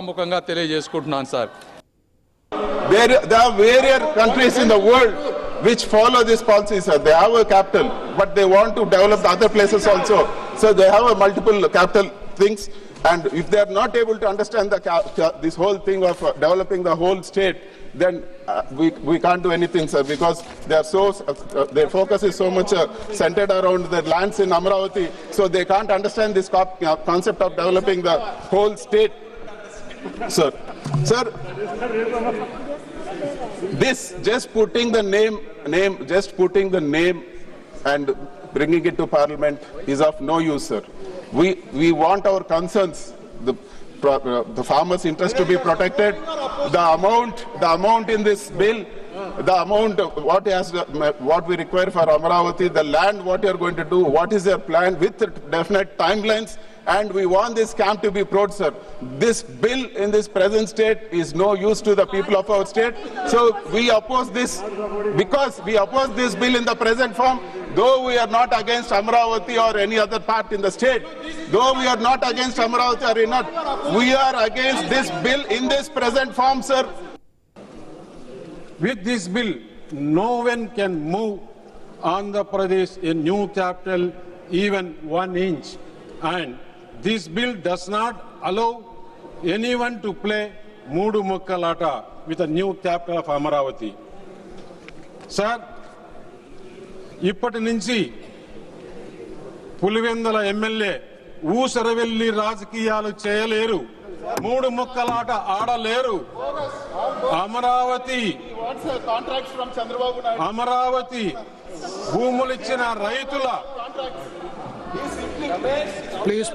ముఖంగా తెలియజేసుకుంటున్నాను sir. There are various countries in the world which follow this policy, sir. They have a capital, but they want to develop the other places also. So they have a multiple capital things, and if they are not able to understand this whole thing of developing the whole state, then we can't do anything, sir, because they are so their focus is so much centered around the lands in Amaravati, so they can't understand this concept of developing the whole state. Sir, this just putting the name and bringing it to Parliament is of no use, sir. We want our concerns, the farmers' interest to be protected. The amount in this bill, the amount what we require for Amaravati, the land, what you are going to do, what is your plan with definite timelines. And we want this camp to be proud, sir. This bill in this present state is no use to the people of our state. So we oppose this because we oppose this bill in the present form. Though we are not against Amaravati or any other part in the state, though we are not against Amaravati or not, we are against this bill in this present form, sir. With this bill, no one can move Andhra Pradesh a new capital even 1 inch, and this bill does not allow anyone to play Moodu Mukkalata with a new capital of Amaravati. Sir, ఇప్పటి నుంచి Pulivendula MLA ఊసరవెల్లి రాజకీయాలు చేయలేరు, మూడు ముక్కలాట ఆడలేరు. అమరావతి భూములిచ్చిన రైతుల Please,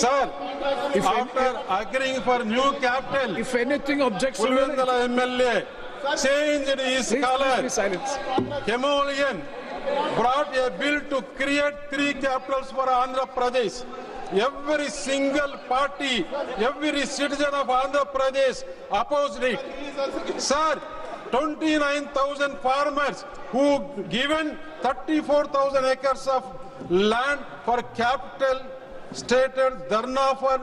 sir, after agreeing for new capital, if anything objects, Pulivendula MLA changed his color. Himalayan brought a bill to create 3 capitals for Andhra Pradesh. Every single party, every citizen of Andhra Pradesh opposed it. Sir, 29,000 farmers who given 34,000 acres of land for capital stated dharna for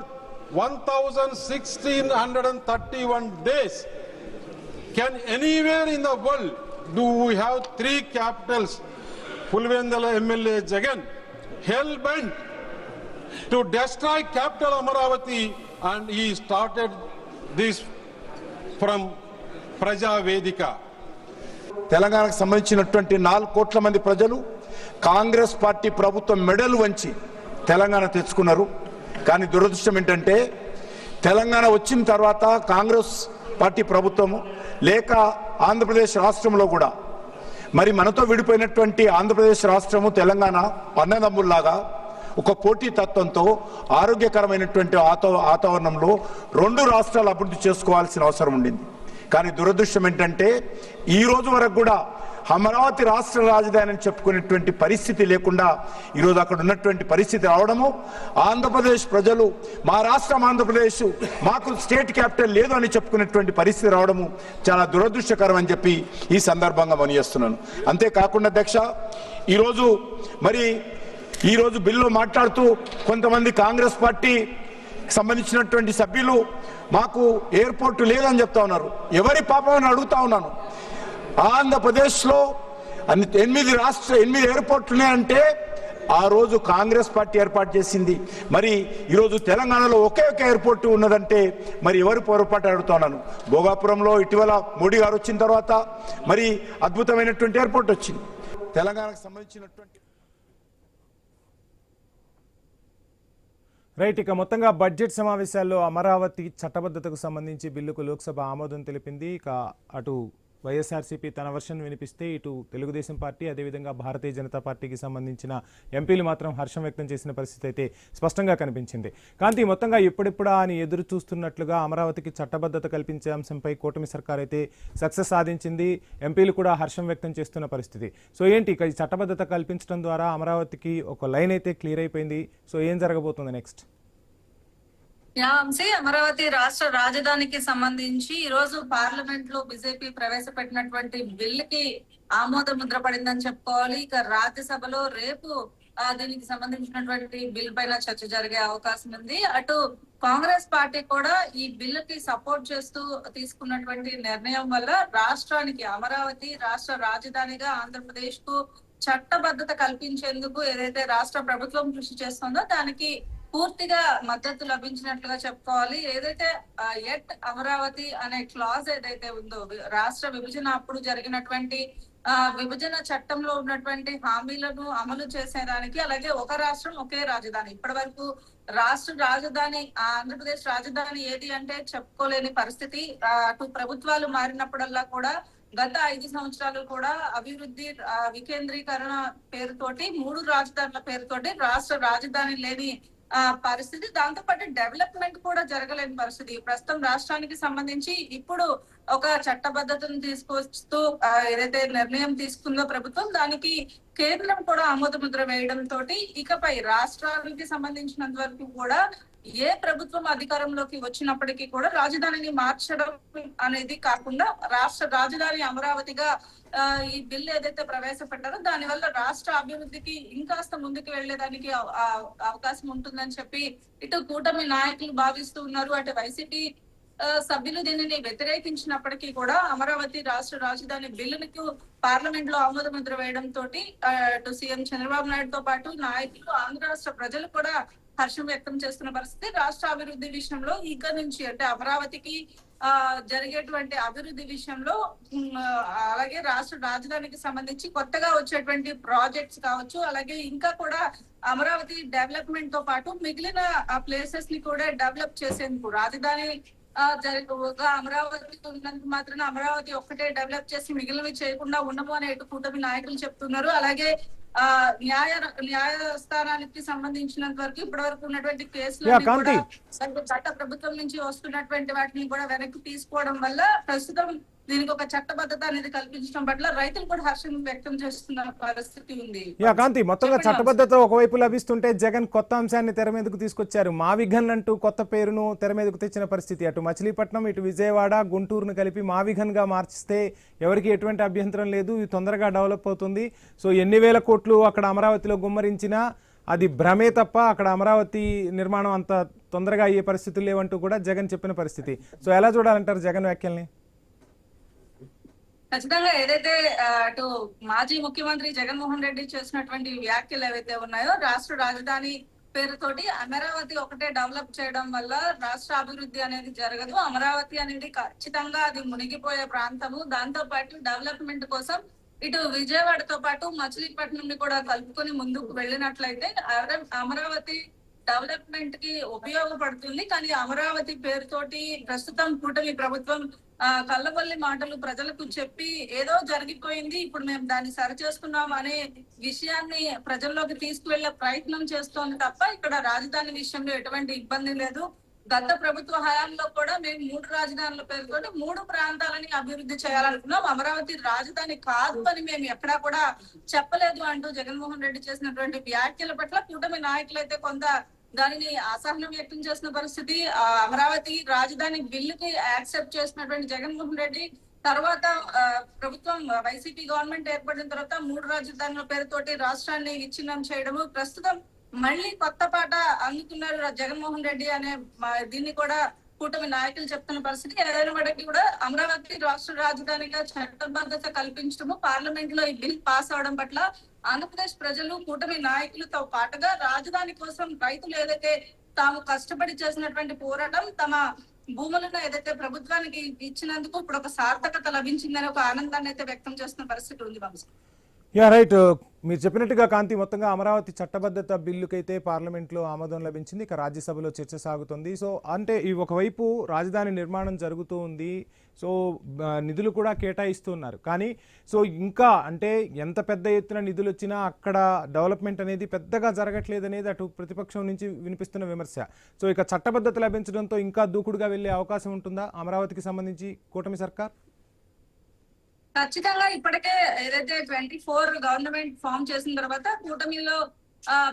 1,631 days. Can anywhere in the world do we have 3 capitals? Pulivendula MLA Jagan hell-bent to destroy capital Amaravati, and he started this from Praja Vedika. తెలంగాణకు సంబంధించినటువంటి 4 కోట్ల మంది ప్రజలు Congress party ప్రభుత్వం మెడలు వంచి తెలంగాణ తెచ్చుకున్నారు. కానీ దురదృష్టం ఏంటంటే తెలంగాణ వచ్చిన తర్వాత కాంగ్రెస్ పార్టీ ప్రభుత్వము లేక ఆంధ్రప్రదేశ్ రాష్ట్రంలో కూడా మరి మనతో విడిపోయినటువంటి ఆంధ్రప్రదేశ్ రాష్ట్రము తెలంగాణ అన్నదమ్ముల్లాగా ఒక పోటీ తత్వంతో ఆరోగ్యకరమైనటువంటి వాతావరణంలో 2 రాష్ట్రాలు అభివృద్ధి చేసుకోవాల్సిన అవసరం ఉండింది. కానీ దురదృష్టం ఏంటంటే ఈ రోజు వరకు కూడా అమరావతి రాష్ట్ర రాజధాని అని చెప్పుకునేటువంటి పరిస్థితి లేకుండా ఈరోజు అక్కడ ఉన్నటువంటి పరిస్థితి రావడము, ఆంధ్రప్రదేశ్ ప్రజలు మా రాష్ట్రం ఆంధ్రప్రదేశ్ మాకు స్టేట్ క్యాపిటల్ లేదు అని చెప్పుకునేటువంటి పరిస్థితి రావడము చాలా దురదృష్టకరం అని చెప్పి ఈ సందర్భంగా మనయేస్తున్నాను. అంతేకాకుండా అధ్యక్ష, ఈరోజు బిల్లు మాట్లాడుతూ కొంతమంది కాంగ్రెస్ పార్టీ సంబంధించినటువంటి సభ్యులు మాకు ఎయిర్పోర్ట్ లేదని చెప్తా ఉన్నారు. ఎవరి పాపం అని అడుగుతా ఉన్నాను. ఆంధ్రప్రదేశ్లో 8 ఎయిర్పోర్ట్లు ఉన్నాయంటే ఆ రోజు కాంగ్రెస్ పార్టీ ఏర్పాటు చేసింది. మరి ఈరోజు తెలంగాణలో ఒకే ఒక ఎయిర్పోర్ట్ ఉన్నదంటే మరి ఎవరి పొరపాటు అడుగుతా ఉన్నాను. భోగాపురంలో ఇటీవల మోడీ గారు వచ్చిన తర్వాత మరి అద్భుతమైనటువంటి ఎయిర్పోర్ట్ వచ్చింది. తెలంగాణకు సంబంధించినటువంటి రైట్. ఇక మొత్తంగా బడ్జెట్ సమావేశాల్లో అమరావతి చట్టబద్ధతకు సంబంధించి బిల్లుకు లోక్సభ ఆమోదం తెలిపింది. ఇక అటు వైఎస్ఆర్సీపీ తన వర్షన్ వినిపిస్తే ఇటు తెలుగుదేశం పార్టీ అదేవిధంగా భారతీయ జనతా పార్టీకి సంబంధించిన ఎంపీలు మాత్రం హర్షం వ్యక్తం చేసిన పరిస్థితి అయితే స్పష్టంగా కనిపించింది. కాంతి, మొత్తంగా ఎప్పుడెప్పుడా అని ఎదురు చూస్తున్నట్లుగా అమరావతికి చట్టబద్ధత కల్పించే అంశంపై కూటమి సర్కార్ అయితే సక్సెస్ సాధించింది. ఎంపీలు కూడా హర్షం వ్యక్తం చేస్తున్న పరిస్థితి. సో ఏంటి ఇక ఈ చట్టబద్ధత కల్పించడం ద్వారా అమరావతికి ఒక లైన్ అయితే క్లియర్ అయిపోయింది. సో ఏం జరగబోతుంది నెక్స్ట్? అమరావతి రాష్ట్ర రాజధానికి సంబంధించి ఈ రోజు పార్లమెంట్ లో బీజేపీ ప్రవేశపెట్టినటువంటి బిల్లుకి ఆమోద ముద్ర పడిందని చెప్పుకోవాలి. ఇక రాజ్యసభలో రేపు దీనికి సంబంధించినటువంటి బిల్ పైన చర్చ జరిగే అవకాశం ఉంది. అటు కాంగ్రెస్ పార్టీ కూడా ఈ బిల్లుకి సపోర్ట్ చేస్తూ తీసుకున్నటువంటి నిర్ణయం వల్ల రాష్ట్రానికి అమరావతి రాష్ట్ర రాజధానిగా ఆంధ్రప్రదేశ్ కు చట్టబద్ధత కల్పించేందుకు ఏదైతే రాష్ట్ర ప్రభుత్వం కృషి చేస్తుందో దానికి పూర్తిగా మద్దతు లభించినట్లుగా చెప్పుకోవాలి. ఏదైతే ఎట్ అమరావతి అనే క్లాజ్ ఏదైతే ఉందో రాష్ట్ర విభజన అప్పుడు జరిగినటువంటి విభజన చట్టంలో ఉన్నటువంటి హామీలను అమలు చేసేదానికి, అలాగే ఒక రాష్ట్రం ఒకే రాజధాని, ఇప్పటి వరకు రాష్ట్ర రాజధాని ఆంధ్రప్రదేశ్ రాజధాని ఏది అంటే చెప్పుకోలేని పరిస్థితి. అటు ప్రభుత్వాలు మారినప్పుడల్లా కూడా గత 5 సంవత్సరాలు కూడా అభివృద్ధి వికేంద్రీకరణ పేరుతోటి 3 రాజధానుల పేరుతోటి రాష్ట్ర రాజధాని లేని పరిస్థితి, దాంతో పాటు డెవలప్మెంట్ కూడా జరగలేని పరిస్థితి. ప్రస్తుతం రాష్ట్రానికి సంబంధించి ఇప్పుడు ఒక చట్టబద్ధతను తీసుకొస్తూ ఏదైతే నిర్ణయం తీసుకుందో ప్రభుత్వం, దానికి కేంద్రం కూడా ఆమోద ముద్ర వేయడం తోటి ఇకపై రాష్ట్రానికి సంబంధించినంత వరకు కూడా ఏ ప్రభుత్వం అధికారంలోకి వచ్చినప్పటికీ కూడా రాజధానిని మార్చడం అనేది కాకుండా రాష్ట్ర రాజధాని అమరావతిగా ఈ బిల్ ఏదైతే ప్రవేశపెట్టారో దాని వల్ల రాష్ట్ర అభివృద్ధికి ఇంకాస్త ముందుకు వెళ్లేదానికి అవకాశం ఉంటుందని చెప్పి ఇటు కూటమి నాయకులు భావిస్తూ ఉన్నారు. అటు వైసీపీ సభ్యులు దీనిని వ్యతిరేకించినప్పటికీ కూడా అమరావతి రాష్ట్ర రాజధాని బిల్లుకు పార్లమెంట్ లో ఆమోద ముద్ర వేయడం తోటి అటు సీఎం చంద్రబాబు నాయుడుతో పాటు నాయకులు, ఆంధ్ర రాష్ట్ర ప్రజలు కూడా హర్షం వ్యక్తం చేస్తున్న పరిస్థితి. రాష్ట్ర అభివృద్ధి విషయంలో ఇక నుంచి అంటే అమరావతికి జరిగేటువంటి అభివృద్ధి విషయంలో అలాగే రాష్ట్ర రాజధానికి సంబంధించి కొత్తగా వచ్చేటువంటి ప్రాజెక్ట్స్ కావచ్చు, అలాగే ఇంకా కూడా అమరావతి డెవలప్మెంట్ తో పాటు మిగిలిన ప్లేసెస్ ని కూడా డెవలప్ చేసేందుకు రాజధాని అమరావతి ఉన్నందుకు మాత్రం అమరావతి ఒక్కటే డెవలప్ చేసి మిగిలినవి చేయకుండా ఉండము అనే కూటమి నాయకులు చెప్తున్నారు. అలాగే న్యాయస్థానానికి సంబంధించినంత వరకు ఇప్పటి వరకు ఉన్నటువంటి కేసులు కూడా చట్ట ప్రభుత్వం నుంచి వస్తున్నటువంటి వాటిని కూడా వెనక్కి తీసుకోవడం వల్ల ప్రస్తుతం దీనికి ఒక చట్టబద్ధత అనేది కల్పించడం పట్ల రైతులు కూడా హర్షం వ్యక్తం చేస్తున్న పరిస్థితి ఉంది. కాంతి, మొత్తంగా చట్టబద్ధత ఒకవైపు లభిస్తుంటే జగన్ కొత్త అంశాన్ని తెర మీదకు తీసుకొచ్చారు. మావిఘన్ అంటూ కొత్త పేరును తెర మీదకు తెచ్చిన పరిస్థితి. అటు మచిలీపట్నం, ఇటు విజయవాడ, గుంటూరును కలిపి మావిఘన్ గా మార్చిస్తే ఎవరికి ఎటువంటి అభ్యంతరం లేదు, ఇది తొందరగా డెవలప్ అవుతుంది. సో ఎన్ని వేల కోట్లు అక్కడ అమరావతిలో గుమ్మరించినా అది భ్రమే తప్ప అక్కడ అమరావతి నిర్మాణం అంత తొందరగా అయ్యే పరిస్థితులు లేవంటూ కూడా జగన్ చెప్పిన పరిస్థితి. సో ఎలా చూడాలంటారు జగన్ వ్యాఖ్యల్ని? ఖచ్చితంగా ఏదైతే అటు మాజీ ముఖ్యమంత్రి జగన్మోహన్ రెడ్డి చేసినటువంటి వ్యాఖ్యలు ఏవైతే ఉన్నాయో, రాష్ట్ర రాజధాని పేరుతోటి అమరావతి ఒకటే డెవలప్ చేయడం వల్ల రాష్ట్ర అభివృద్ధి అనేది జరగదు, అమరావతి అనేది ఖచ్చితంగా అది మునిగిపోయే ప్రాంతము, దాంతో పాటు డెవలప్మెంట్ కోసం ఇటు విజయవాడతో పాటు మచిలీపట్నం కూడా కలుపుకొని ముందుకు వెళ్ళినట్లయితే అమరావతి డెవలప్మెంట్ కి ఉపయోగపడుతుంది. కానీ అమరావతి పేరుతోటి ప్రస్తుతం కూటమి ప్రభుత్వం కళ్ళబల్లి మాటలు ప్రజలకు చెప్పి ఏదో జరిగిపోయింది, ఇప్పుడు మేము దాన్ని సరి చేసుకున్నాం అనే విషయాన్ని ప్రజల్లోకి తీసుకువెళ్లే ప్రయత్నం చేస్తోంది తప్ప ఇక్కడ రాజధాని విషయంలో ఎటువంటి ఇబ్బంది లేదు. గత ప్రభుత్వ హయాంలో కూడా మేము 3 రాజధానుల పేరుతో 3 ప్రాంతాలని అభివృద్ధి చేయాలనుకున్నాం, అమరావతి రాజధాని కాదు అని మేము ఎక్కడా కూడా చెప్పలేదు అంటూ జగన్మోహన్ రెడ్డి చేసినటువంటి వ్యాఖ్యల పట్ల కూటమి నాయకులు అయితే కొంత దానిని అసహనం వ్యక్తం చేసిన పరిస్థితి. అమరావతి రాజధాని బిల్లుకి యాక్సెప్ట్ చేసినటువంటి జగన్మోహన్ రెడ్డి తర్వాత ప్రభుత్వం వైసీపీ గవర్నమెంట్ ఏర్పడిన తర్వాత 3 రాజధానుల పేరుతోటి రాష్ట్రాన్ని విచ్ఛిన్నం చేయడము, ప్రస్తుతం మళ్ళీ కొత్త పాట అందుకున్నారు జగన్మోహన్ రెడ్డి అనే దీన్ని కూడా కూటమి నాయకులు చెప్తున్న పరిస్థితి. ఏదైనా వాటికి కూడా అమరావతి రాష్ట్ర రాజధానిగా చట్టబద్ధత కల్పించడము, పార్లమెంట్ లో ఈ బిల్ పాస్ అవడం పట్ల ఆంధ్రప్రదేశ్ ప్రజలు, కూటమి నాయకులతో పాటుగా రాజధాని కోసం రైతులు ఏదైతే తాము కష్టపడి చేసినటువంటి పోరాటం, తమ భూములను ఏదైతే ప్రభుత్వానికి ఇచ్చినందుకు ఇప్పుడు ఒక సార్థకత లభించిందని ఒక ఆనందాన్ని అయితే వ్యక్తం చేస్తున్న పరిస్థితి ఉంది. వంశీ, రైట్, మీరు చెప్పినట్టుగా కాంతి, మొత్తంగా అమరావతి చట్టబద్ధత బిల్లుకైతే పార్లమెంట్లో ఆమోదం లభించింది, ఇక రాజ్యసభలో చర్చ సాగుతుంది. సో అంటే ఈ ఒకవైపు రాజధాని నిర్మాణం జరుగుతూ ఉంది, సో నిధులు కూడా కేటాయిస్తున్నారు. కానీ సో ఇంకా అంటే ఎంత పెద్ద ఎత్తున నిధులు వచ్చినా అక్కడ డెవలప్మెంట్ అనేది పెద్దగా జరగట్లేదు అనేది అటు ప్రతిపక్షం నుంచి వినిపిస్తున్న విమర్శ. సో ఇక చట్టబద్ధత లభించడంతో ఇంకా దూకుడుగా వెళ్లే అవకాశం ఉంటుందా అమరావతికి సంబంధించి కూటమి సర్కార్? ఖచ్చితంగా ఇప్పటికే ఏదైతే 24 గవర్నమెంట్ ఫామ్ చేసిన తర్వాత కూటమిలో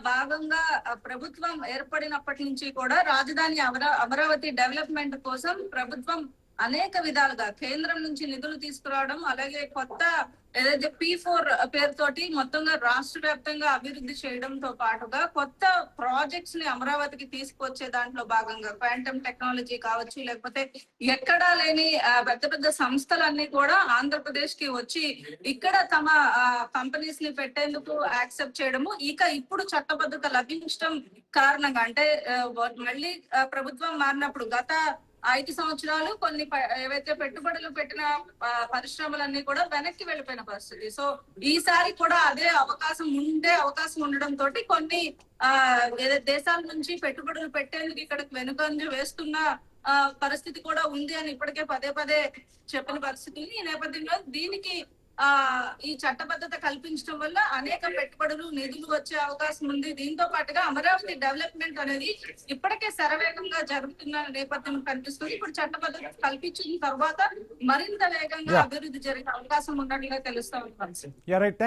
భాగంగా ప్రభుత్వం ఏర్పడినప్పటి నుంచి కూడా రాజధాని అమరావతి డెవలప్మెంట్ కోసం ప్రభుత్వం అనేక విధాలుగా కేంద్రం నుంచి నిధులు తీసుకురావడం, అలాగే కొత్త ఏదైతే P4 పేరుతోటి మొత్తంగా రాష్ట్ర వ్యాప్తంగా అభివృద్ధి చేయడంతో పాటుగా కొత్త ప్రాజెక్ట్స్ ని అమరావతికి తీసుకొచ్చే దాంట్లో భాగంగా క్వాంటమ్ టెక్నాలజీ కావచ్చు, లేకపోతే ఎక్కడా లేని పెద్ద పెద్ద సంస్థలన్నీ కూడా ఆంధ్రప్రదేశ్ కి వచ్చి ఇక్కడ తమ కంపెనీస్ ని పెట్టేందుకు యాక్సెప్ట్ చేయడము, ఇప్పుడు చట్టబద్ధత లభించడం కారణంగా అంటే మళ్ళీ ప్రభుత్వం మారినప్పుడు గత 5 సంవత్సరాలు కొన్ని ఏవైతే పెట్టుబడులు పెట్టిన పరిశ్రమలన్నీ కూడా వెనక్కి వెళ్ళిపోయిన పరిస్థితి. సో ఈసారి కూడా అదే అవకాశం ఉండడంతో కొన్ని దేశాల నుంచి పెట్టుబడులు పెట్టేందుకు ఇక్కడికి వెనుకంజ వేస్తున్న పరిస్థితి కూడా ఉంది అని ఇప్పటికే పదే చెప్పిన పరిస్థితి. ఈ నేపథ్యంలో దీనికి ఈ చట్టబద్ధత కల్పించడం వల్ల అనేక పెట్టుబడులు నిధులు వచ్చే అవకాశం ఉంది. దీంతో పాటుగా అమరావతి డెవలప్మెంట్ అనేది ఇప్పటికే శరవేగంగా జరుగుతున్న నేపథ్యం కనిపిస్తుంది. ఇప్పుడు చట్టబద్ధత కల్పించిన తర్వాత మరింత వేగంగా అభివృద్ధి జరిగే అవకాశం ఉన్నట్లుగా తెలుస్తా ఉంది.